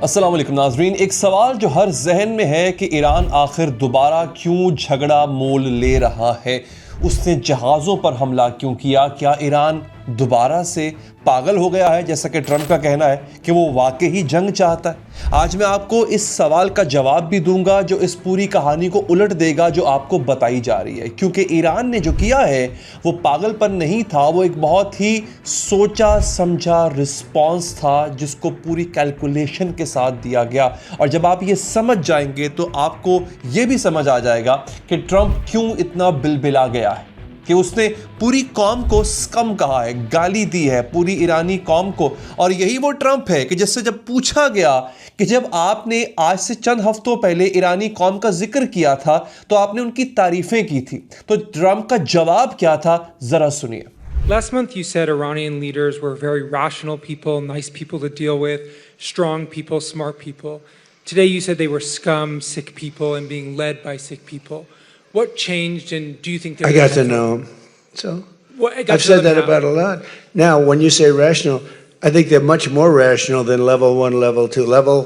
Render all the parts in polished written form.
अस्सलाम वालेकुम नाज़रीन। एक सवाल जो हर जहन में है कि ईरान आखिर दोबारा क्यों झगड़ा मोल ले रहा है, उसने जहाज़ों पर हमला क्यों किया? क्या ईरान दोबारा से पागल हो गया है, जैसा कि ट्रंप का कहना है कि वो वाकई ही जंग चाहता है? आज मैं आपको इस सवाल का जवाब भी दूंगा जो इस पूरी कहानी को उलट देगा जो आपको बताई जा रही है, क्योंकि ईरान ने जो किया है वो पागलपन नहीं था, वो एक बहुत ही सोचा समझा रिस्पॉन्स था जिसको पूरी कैलकुलेशन के साथ दिया गया। और जब आप ये समझ जाएंगे तो आपको ये भी समझ आ जाएगा कि ट्रंप क्यों इतना बिलबिला गया है, कि उसने पूरी कौम को स्कम कहा है, गाली दी है पूरी ईरानी कौम को। और यही वो ट्रंप है कि जिससे जब पूछा गया कि जब आपने आज से चंद हफ्तों पहले ईरानी कौम का जिक्र किया था तो आपने उनकी तारीफें की थी, तो ट्रंप का जवाब क्या था, जरा सुनिए। Last month you said Iranian leaders were very rational people, nice people to deal with, strong people, smart people. Today you said they were scum, sick people, and being led by sick people. What changed, and do you think I got to know them. So I've said that about a lot. Now, when you say rational, I think they're much more rational than level 1, level 2. Level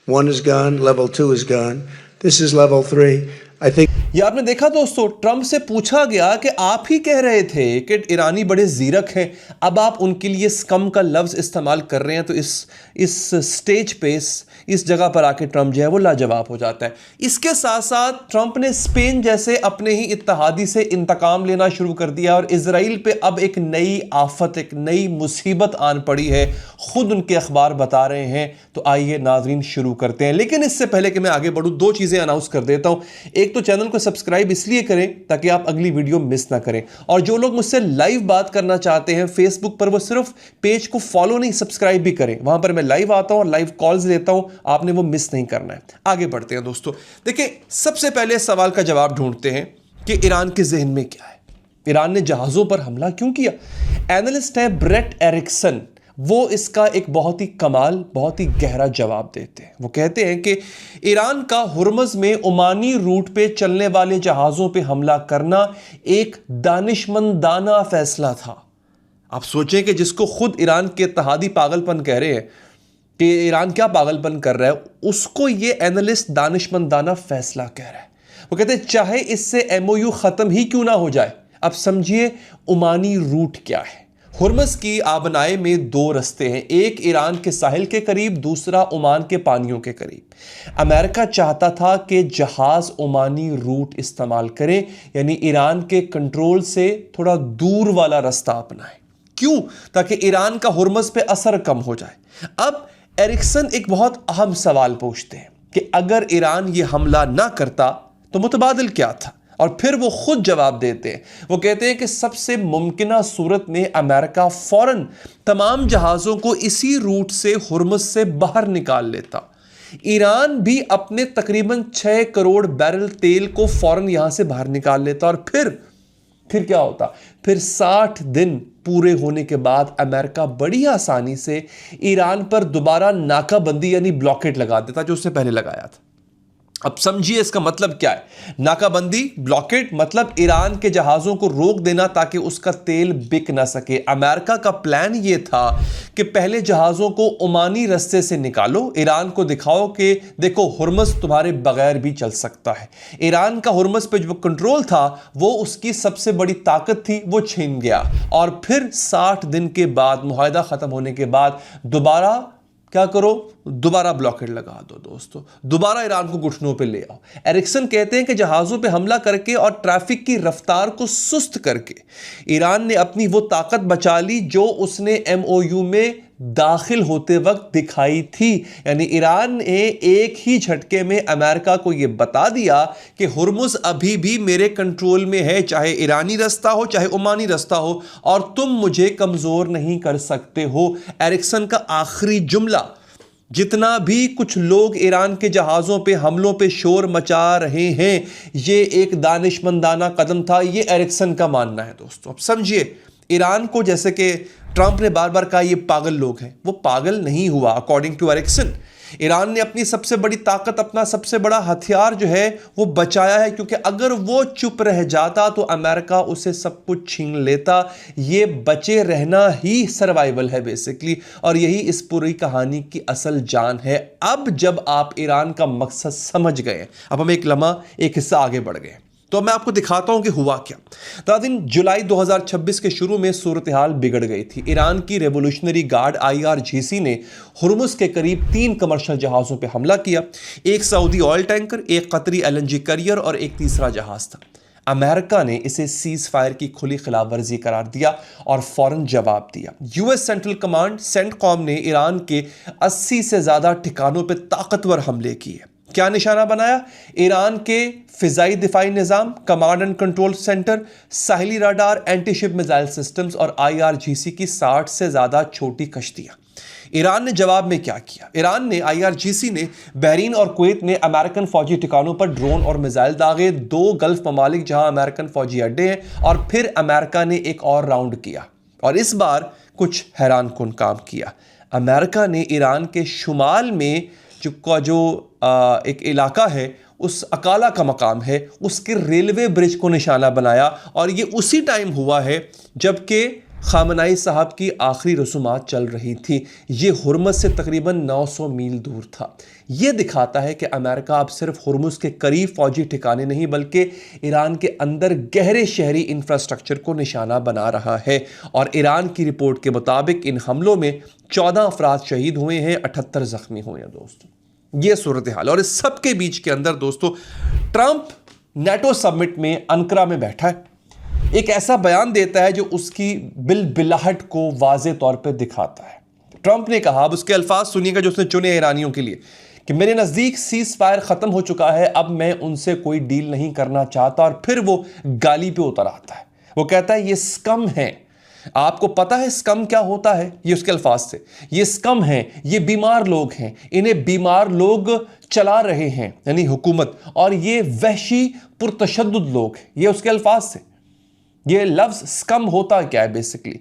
1 is gone, level 2 is gone. This is level 3. I think ये आपने देखा दोस्तों, Trump से पूछा गया कि आप ही कह रहे थे कि ईरानी बड़े जीरक हैं, अब आप उनके लिए स्कम का लफ्ज़ इस्तेमाल कर रहे हैं। तो इस स्टेज पे इस जगह पर आके ट्रंप जो है वो लाजवाब हो जाता है। इसके साथ साथ ट्रंप ने स्पेन जैसे अपने ही इत्तेहादी से इंतकाम लेना शुरू कर दिया और इजराइल पे अब एक नई आफत, एक नई मुसीबत आन पड़ी है, खुद उनके अखबार बता रहे हैं। तो आइए नाजरीन शुरू करते हैं, लेकिन इससे पहले कि मैं आगे बढ़ूँ दो चीज़ें अनाउंस कर देता हूँ। एक तो चैनल को सब्सक्राइब इसलिए करें ताकि आप अगली वीडियो मिस ना करें, और जो लोग मुझसे लाइव बात करना चाहते हैं फेसबुक पर वो सिर्फ पेज को फॉलो नहीं सब्सक्राइब भी करें, वहां पर मैं लाइव आता हूं और लाइव कॉल्स लेता हूं, आपने वो मिस नहीं करना है। आगे बढ़ते हैं दोस्तों। देखिए, सबसे पहले सवाल का जवाब ढूंढते हैं कि ईरान के जहन में क्या है, ईरान ने जहाजों पर हमला क्यों किया। एनालिस्ट है ब्रेट एरिक्सन, वो इसका एक बहुत ही कमाल, बहुत ही गहरा जवाब देते हैं। वो कहते हैं कि ईरान का हुर्मुज़ में ओमानी रूट पे चलने वाले जहाज़ों पे हमला करना एक दानिशमंदाना फैसला था। आप सोचें कि जिसको खुद ईरान के इत्तेहादी पागलपन कह रहे हैं कि ईरान क्या पागलपन कर रहा है, उसको ये एनालिस्ट दानिशमंदाना फैसला कह रहा है। वो कहते हैं चाहे इससे MOU ख़त्म ही क्यों ना हो जाए। अब समझिए ओमानी रूट क्या है। हुर्मुज़ की आबनाई में दो रास्ते हैं, एक ईरान के साहिल के करीब, दूसरा ओमान के पानियों के करीब। अमेरिका चाहता था कि जहाज़ ओमानी रूट इस्तेमाल करें, यानी ईरान के कंट्रोल से थोड़ा दूर वाला रास्ता अपनाएं। क्यों? ताकि ईरान का हुर्मुज़ पे असर कम हो जाए। अब एरिक्सन एक बहुत अहम सवाल पूछते हैं कि अगर ईरान ये हमला ना करता तो मुतबादिल क्या था, और फिर वो खुद जवाब देते हैं। वो कहते हैं कि सबसे मुमकिना सूरत में अमेरिका फौरन तमाम जहाज़ों को इसी रूट से हुर्मुज़ से बाहर निकाल लेता, ईरान भी अपने तकरीबन 6 करोड़ बैरल तेल को फौरन यहां से बाहर निकाल लेता, और फिर क्या होता, फिर 60 दिन पूरे होने के बाद अमेरिका बड़ी आसानी से ईरान पर दोबारा नाकाबंदी यानी ब्लॉकेट लगा देता जो उसने पहले लगाया था। अब समझिए इसका मतलब क्या है। नाकाबंदी, ब्लॉकेट मतलब ईरान के जहाज़ों को रोक देना ताकि उसका तेल बिक ना सके। अमेरिका का प्लान ये था कि पहले जहाज़ों को ओमानी रास्ते से निकालो, ईरान को दिखाओ कि देखो हुर्मुज़ तुम्हारे बगैर भी चल सकता है। ईरान का हुर्मुज़ पे जो कंट्रोल था वो उसकी सबसे बड़ी ताकत थी, वो छीन गया, और फिर 60 दिन के बाद, मुआहदा ख़त्म होने के बाद दोबारा क्या करो, दोबारा ब्लॉकेट लगा दो दोस्तों, दोबारा ईरान को घुटनों पे ले आओ। एरिक्सन कहते हैं कि जहाज़ों पे हमला करके और ट्रैफिक की रफ्तार को सुस्त करके ईरान ने अपनी वो ताकत बचा ली जो उसने MOU में दाखिल होते वक्त दिखाई थी। यानी ईरान ने एक ही झटके में अमेरिका को यह बता दिया कि हुर्मुज़ अभी भी मेरे कंट्रोल में है, चाहे ईरानी रास्ता हो चाहे ओमानी रास्ता हो, और तुम मुझे कमज़ोर नहीं कर सकते हो। एरिक्सन का आखिरी जुमला, जितना भी कुछ लोग ईरान के जहाज़ों पे हमलों पे शोर मचा रहे हैं, ये एक दानिशमंदाना कदम था, ये एरिक्सन का मानना है दोस्तों। अब समझिए, ईरान को जैसे कि ट्रंप ने बार बार कहा ये पागल लोग हैं, वो पागल नहीं हुआ। अकॉर्डिंग टू एरिक्सन, ईरान ने अपनी सबसे बड़ी ताकत, अपना सबसे बड़ा हथियार जो है वो बचाया है, क्योंकि अगर वो चुप रह जाता तो अमेरिका उसे सब कुछ छीन लेता। ये बचे रहना ही सर्वाइवल है बेसिकली, और यही इस पूरी कहानी की असल जान है। अब जब आप ईरान का मकसद समझ गए, अब हम एक लम्हा, एक हिस्सा आगे बढ़ गए, तो मैं आपको दिखाता हूं कि हुआ क्या। नाज़रीन, जुलाई 2026 के शुरू में सूरत हाल बिगड़ गई थी। ईरान की रेवोल्यूशनरी गार्ड IRGC ने हुर्मुज़ के करीब 3 कमर्शियल जहाज़ों पर हमला किया। एक सऊदी ऑयल टैंकर, एक कतरी LNG करियर और एक तीसरा जहाज़ था। अमेरिका ने इसे सीज फायर की खुली खिलाफ वर्जी करार दिया और फौरन जवाब दिया। US सेंट्रल कमांड सेंटकॉम ने ईरान के 80 से ज़्यादा ठिकानों पर ताकतवर हमले किए। क्या निशाना बनाया? ईरान के फिजाई दिफाई निज़ाम, कमांड एंड कंट्रोल सेंटर, साहिली radar, anti ship missile systems और IRGC की 60 से ज़्यादा छोटी कश्तियां। ईरान ने जवाब में क्या किया? ईरान ने, IRGC ने बहरीन और कुवैत में अमेरिकन फौजी ठिकानों पर ड्रोन और मिसाइल दागे। 2 गल्फ ममालिक जहां अमेरिकन फौजी अड्डे हैं, और फिर अमेरिका ने एक और राउंड किया, और इस बार कुछ हैरान कुन काम किया। अमेरिका ने ईरान के शुमाल में जो एक इलाका है, उस अकाला का मकाम है, उसके रेलवे ब्रिज को निशाना बनाया, और ये उसी टाइम हुआ है जबकि खामनाई साहब की आखिरी रसूमात चल रही थी। ये हुर्मुज़ से तकरीबन 900 मील दूर था। ये दिखाता है कि अमेरिका अब सिर्फ हुर्मुज़ के करीब फौजी ठिकाने नहीं, बल्कि ईरान के अंदर गहरे शहरी इंफ्रास्ट्रक्चर को निशाना बना रहा है। और ईरान की रिपोर्ट के मुताबिक इन हमलों में 14 अफराद शहीद हुए हैं, 78 जख्मी हुए हैं। दोस्तों, ये सूरत हाल। और इस सब के बीच के अंदर दोस्तों, ट्रंप नेटो समिट में अंकारा में बैठा है, एक ऐसा बयान देता है जो उसकी बिलबिलाहट को वाज़े तौर पे दिखाता है। ट्रंप ने कहा, अब उसके अल्फाज सुनिएगा जो उसने चुने ईरानियों के लिए, कि मेरे नज़दीक सीज फायर ख़त्म हो चुका है, अब मैं उनसे कोई डील नहीं करना चाहता। और फिर वो गाली पे उतर आता है, वो कहता है ये स्कम है। आपको पता है स्कम क्या होता है? ये उसके अल्फाज से, ये स्कम है, ये बीमार लोग हैं, इन्हें बीमार लोग चला रहे हैं, यानी हुकूमत, और ये वहशी पुरतशद्दुद लोग, ये उसके अल्फाज से। ये लफ्ज़ स्कम होता क्या है? बेसिकली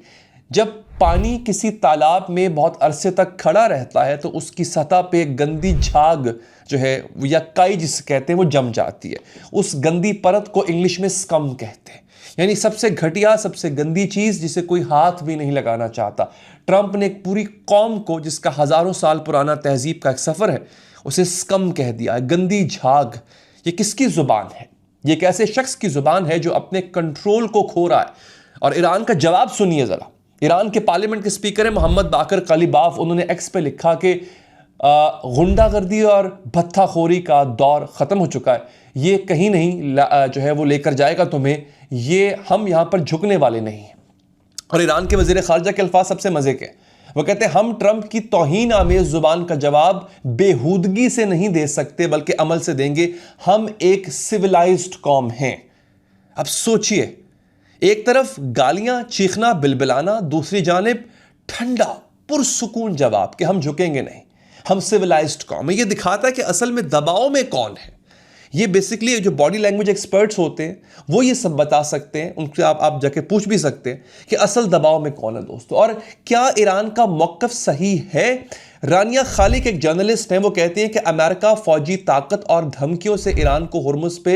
जब पानी किसी तालाब में बहुत अरसे तक खड़ा रहता है तो उसकी सतह पे गंदी झाग जो है, या काई जिसे कहते हैं, वो जम जाती है। उस गंदी परत को इंग्लिश में स्कम कहते हैं, यानी सबसे घटिया, सबसे गंदी चीज़ जिसे कोई हाथ भी नहीं लगाना चाहता। ट्रंप ने एक पूरी कौम को, जिसका हज़ारों साल पुराना तहजीब का एक सफ़र है, उसे स्कम कह दिया, गंदी झाग। ये किसकी ज़ुबान है? ये एक ऐसे शख्स की ज़ुबान है जो अपने कंट्रोल को खो रहा है। और ईरान का जवाब सुनिए ज़रा। ईरान के पार्लियामेंट के स्पीकर हैं मोहम्मद बाकर कालिबाफ। उन्होंने एक्स पे लिखा कि गुंडागर्दी और भत्ताखोरी का दौर ख़त्म हो चुका है, ये कहीं नहीं जो है वो लेकर जाएगा तुम्हें, ये हम यहाँ पर झुकने वाले नहीं हैं। और ईरान के वज़ीर ख़ारजा के अल्फाज सबसे मज़े के, वो कहते हैं हम ट्रंप की तौहीन आमेज़ ज़ुबान का जवाब बेहूदगी से नहीं दे सकते बल्कि अमल से देंगे। हम एक सिविलाइज्ड कौम हैं। अब सोचिए, एक तरफ गालियां, चीखना, बिलबिलाना, दूसरी जानिब ठंडा पुरसुकून जवाब कि हम झुकेंगे नहीं, हम सिविलाइज्ड कौम है। ये दिखाता है कि असल में दबाव में कौन है। ये बेसिकली जो बॉडी लैंग्वेज एक्सपर्ट्स होते हैं वो ये सब बता सकते हैं, उनसे आप जाके पूछ भी सकते हैं कि असल दबाव में कौन है दोस्तों। और क्या ईरान का मौक़िफ़ सही है? रानिया खालिक एक जर्नलिस्ट हैं, वो कहती हैं कि अमेरिका फौजी ताकत और धमकियों से ईरान को हुर्मुज़ पे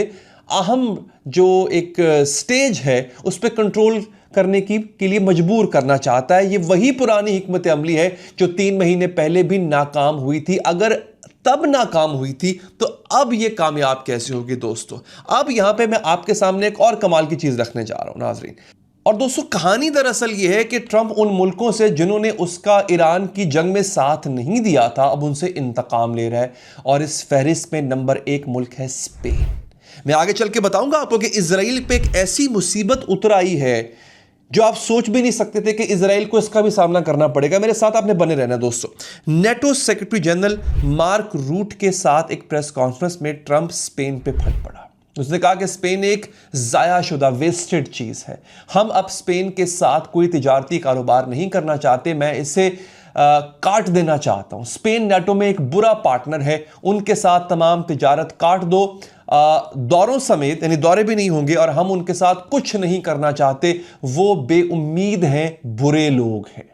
अहम जो एक स्टेज है उस पर कंट्रोल करने के लिए मजबूर करना चाहता है। ये वही पुरानी हिकमत अमली है जो 3 महीने पहले भी नाकाम हुई थी। अगर तब नाकाम हुई थी तो अब ये कामयाब कैसे होगी दोस्तों? अब यहां पे मैं आपके सामने एक और कमाल की चीज रखने जा रहा हूं नाजरीन। और दोस्तों, कहानी दरअसल ये है कि ट्रंप उन मुल्कों से जिन्होंने उसका ईरान की जंग में साथ नहीं दिया था, अब उनसे इंतकाम ले रहा है। और इस फहरिस्त में नंबर 1 मुल्क है स्पेन। मैं आगे चल के बताऊंगा आपको कि इजराइल पे एक ऐसी मुसीबत उतर आई है जो आप सोच भी नहीं सकते थे कि इजराइल को इसका भी सामना करना पड़ेगा। मेरे साथ आपने बने रहना दोस्तों। NATO secretary general Mark Rutte के साथ एक प्रेस कॉन्फ्रेंस में ट्रंप स्पेन पे फट पड़ा। उसने कहा कि स्पेन एक ज़ायाशुदा वेस्टेड चीज़ है, हम अब स्पेन के साथ कोई तिजारती कारोबार नहीं करना चाहते, मैं इसे काट देना चाहता हूं। स्पेन नेटो में एक बुरा पार्टनर है, उनके साथ तमाम तिजारत काट दो। दौरों समेत, यानी दौरे भी नहीं होंगे और हम उनके साथ कुछ नहीं करना चाहते, वो बेउम्मीद हैं, बुरे लोग हैं।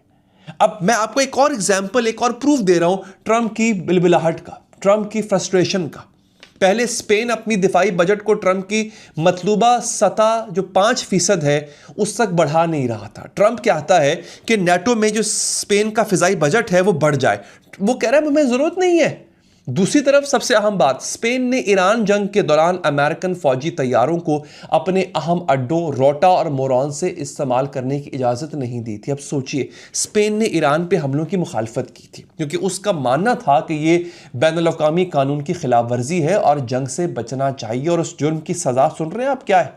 अब मैं आपको एक और एग्जाम्पल, एक और प्रूफ दे रहा हूं ट्रंप की बिलबिलाहट का, ट्रंप की फ्रस्ट्रेशन का। पहले स्पेन अपनी दिफाई बजट को ट्रंप की मतलूबा सतह जो 5% है उस तक बढ़ा नहीं रहा था। ट्रंप चाहता है कि नाटो में जो स्पेन का फिजाई बजट है वो बढ़ जाए, वो कह रहा है हमें जरूरत नहीं है। दूसरी तरफ सबसे अहम बात, स्पेन ने ईरान जंग के दौरान अमेरिकन फौजी तैयारों को अपने अहम अड्डों रोटा और मोरॉन से इस्तेमाल करने की इजाज़त नहीं दी थी। अब सोचिए, स्पेन ने ईरान पे हमलों की मुखालफत की थी क्योंकि उसका मानना था कि ये बैनुल-अक़वामी कानून की खिलाफ वर्जी है और जंग से बचना चाहिए, और उस जुर्म की सज़ा सुन रहे हैं आप क्या है,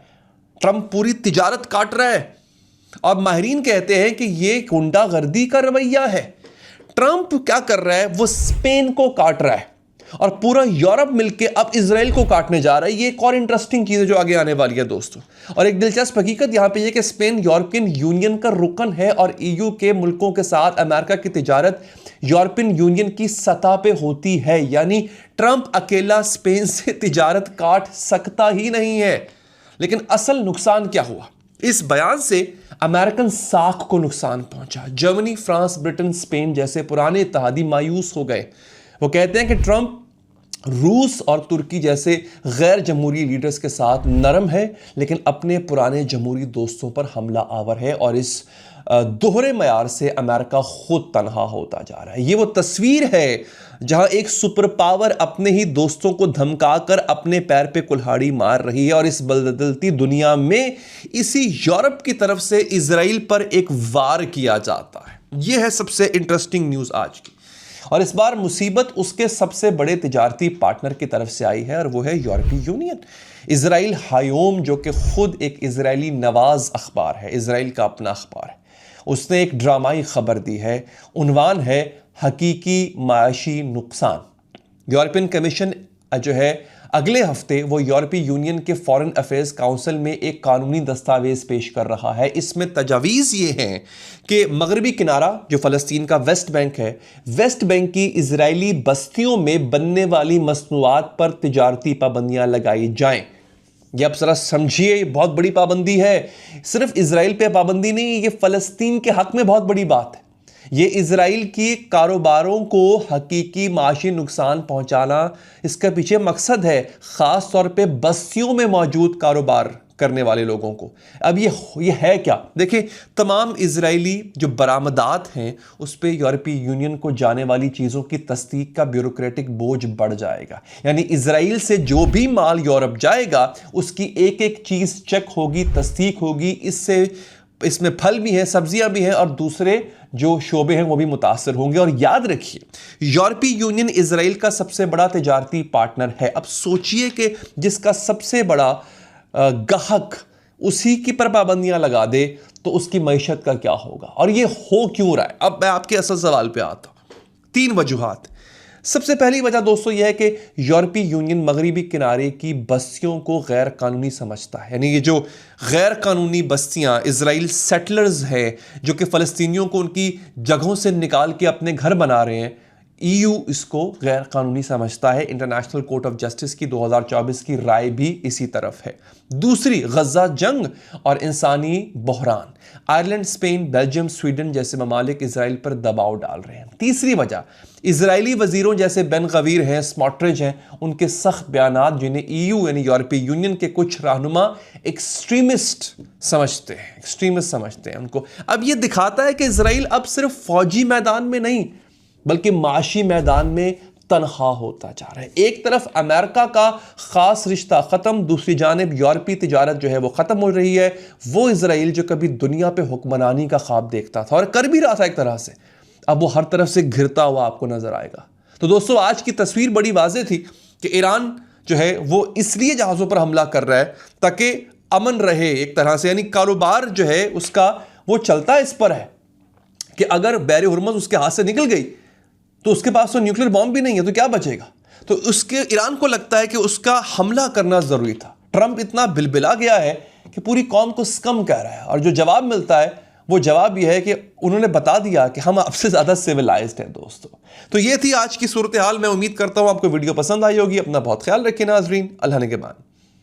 ट्रंप पूरी तिजारत काट रहा है। और माहिरीन कहते हैं कि ये गुंडागर्दी का रवैया है। ट्रंप क्या कर रहा है, वो स्पेन को काट रहा है और पूरा यूरोप मिलके अब इजराइल को काटने जा रहा है। ये एक और इंटरेस्टिंग चीज है जो आगे आने वाली है दोस्तों। और एक दिलचस्प हकीकत यहां पे ये कि स्पेन यूरोपियन यूनियन का रुकन है और ईयू के मुल्कों के साथ अमेरिका की तिजारत यूरोपियन यूनियन की सतह पे होती है, यानी ट्रंप अकेला स्पेन से तिजारत काट सकता ही नहीं है। लेकिन असल नुकसान क्या हुआ, इस बयान से अमेरिकन साख को नुकसान पहुंचा। जर्मनी, फ्रांस, ब्रिटेन, स्पेन जैसे पुराने इत्तेहादी मायूस हो गए। वो कहते हैं कि ट्रंप रूस और तुर्की जैसे गैर जमहूरी लीडर्स के साथ नरम है लेकिन अपने पुराने जमहूरी दोस्तों पर हमला आवर है, और इस दोहरे मयार से अमेरिका खुद तनहा होता जा रहा है। ये वो तस्वीर है जहां एक सुपर पावर अपने ही दोस्तों को धमकाकर अपने पैर पे कुल्हाड़ी मार रही है, और इस बदलती दुनिया में इसी यूरोप की तरफ से इजराइल पर एक वार किया जाता है। यह है सबसे इंटरेस्टिंग न्यूज़ आज की। और इस बार मुसीबत उसके सबसे बड़े तिजारती पार्टनर की तरफ से आई है, और वो है यूरोपीय यूनियन। इजराइल हायोम, जो कि खुद एक इजरायली नवाज अखबार है, इजराइल का अपना अखबार है, उसने एक ड्रामाई खबर दी है। उन्वान है हकीकी माशी नुकसान। यूरोपियन कमीशन जो है अगले हफ्ते वो यूरोपीय यूनियन के फॉरेन अफेयर्स काउंसिल में एक कानूनी दस्तावेज पेश कर रहा है। इसमें तजावीज़ ये हैं कि मगरबी किनारा जो फ़लस्तीन का वेस्ट बैंक है, वेस्ट बैंक की इजरायली बस्तियों में बनने वाली मसनूआत पर तिजारती पाबंदियां लगाई जाएं। ये आप जरा समझिए, ये बहुत बड़ी पाबंदी है। सिर्फ इजराइल पे पाबंदी नहीं, ये फ़लस्तीन के हक में बहुत बड़ी बात है। ये इजराइल की कारोबारों को हकीकी माशी नुकसान पहुंचाना इसका पीछे मकसद है, ख़ास तौर पे बस्तियों में मौजूद कारोबार करने वाले लोगों को। अब ये है क्या, देखिए, तमाम इजरायली जो बरामदात हैं उस पर यूरोपीय यूनियन को जाने वाली चीज़ों की तस्दीक का ब्यूरोक्रेटिक बोझ बढ़ जाएगा। यानी इजराइल से जो भी माल यूरोप जाएगा उसकी एक एक चीज़ चेक होगी, तस्दीक होगी। इसमें फल भी हैं, सब्जियां भी हैं, और दूसरे जो शोबे हैं वो भी मुतासर होंगे। और याद रखिए, यूरोपीय यूनियन इजराइल का सबसे बड़ा तिजारती पार्टनर है। अब सोचिए कि जिसका सबसे बड़ा गाहक उसी की पर पाबंदियां लगा दे तो उसकी मईशत का क्या होगा, और ये हो क्यों रहा है। अब मैं आपके असल सवाल पे आता हूं। 3 वजूहात। सबसे पहली वजह दोस्तों यह है कि यूरोपीय यूनियन मगरिबी किनारे की बस्तियों को गैर कानूनी समझता है। यानी ये जो गैर कानूनी बस्तियां, इजराइल सेटलर्स हैं जो कि फ़लस्तीनियों को उनकी जगहों से निकाल के अपने घर बना रहे हैं, ईयू इसको गैर कानूनी समझता है। इंटरनेशनल कोर्ट ऑफ जस्टिस की 2024 की राय भी इसी तरफ है। दूसरी, गजा जंग और इंसानी बहरान। आयरलैंड, स्पेन, बेल्जियम, स्वीडन जैसे ममालिक इजराइल पर दबाव डाल रहे हैं। तीसरी वजह, इजरायली वजीरों जैसे बेन गवीर हैं, स्मॉट्रिच हैं, उनके सख्त बयानात जिन्हें ईयू यानी यूरोपीय यूनियन के कुछ रहनुमा एक्सट्रीमिस्ट समझते हैं उनको। अब यह दिखाता है कि इजराइल अब सिर्फ फौजी मैदान में नहीं बल्कि माशी मैदान में तनहा होता जा रहा है। एक तरफ अमेरिका का खास रिश्ता खत्म, दूसरी जानिब यूरोपीय तिजारत जो है वो खत्म हो रही है। वो इजराइल जो कभी दुनिया पे हुक्मरानी का ख्वाब देखता था और कर भी रहा था एक तरह से, अब वो हर तरफ से घिरता हुआ आपको नजर आएगा। तो दोस्तों, आज की तस्वीर बड़ी वाज़ेह थी कि ईरान जो है वो इसलिए जहाज़ों पर हमला कर रहा है ताकि अमन रहे एक तरह से, यानी कारोबार जो है उसका वो चलता इस पर है कि अगर बैर हुर्मुज़ उसके हाथ से निकल गई तो उसके पास तो न्यूक्लियर बॉम्ब भी नहीं है, तो क्या बचेगा। तो उसके ईरान को लगता है कि उसका हमला करना जरूरी था। ट्रंप इतना बिलबिला गया है कि पूरी कौम को स्कम कह रहा है, और जो जवाब मिलता है वो जवाब यह है कि उन्होंने बता दिया कि हम आपसे ज़्यादा सिविलाइज्ड हैं दोस्तों। तो ये थी आज की सूरत हाल। मैं उम्मीद करता हूँ आपको वीडियो पसंद आई होगी। अपना बहुत ख्याल रखिए नाजरीन। अल्लाह ने के बाद।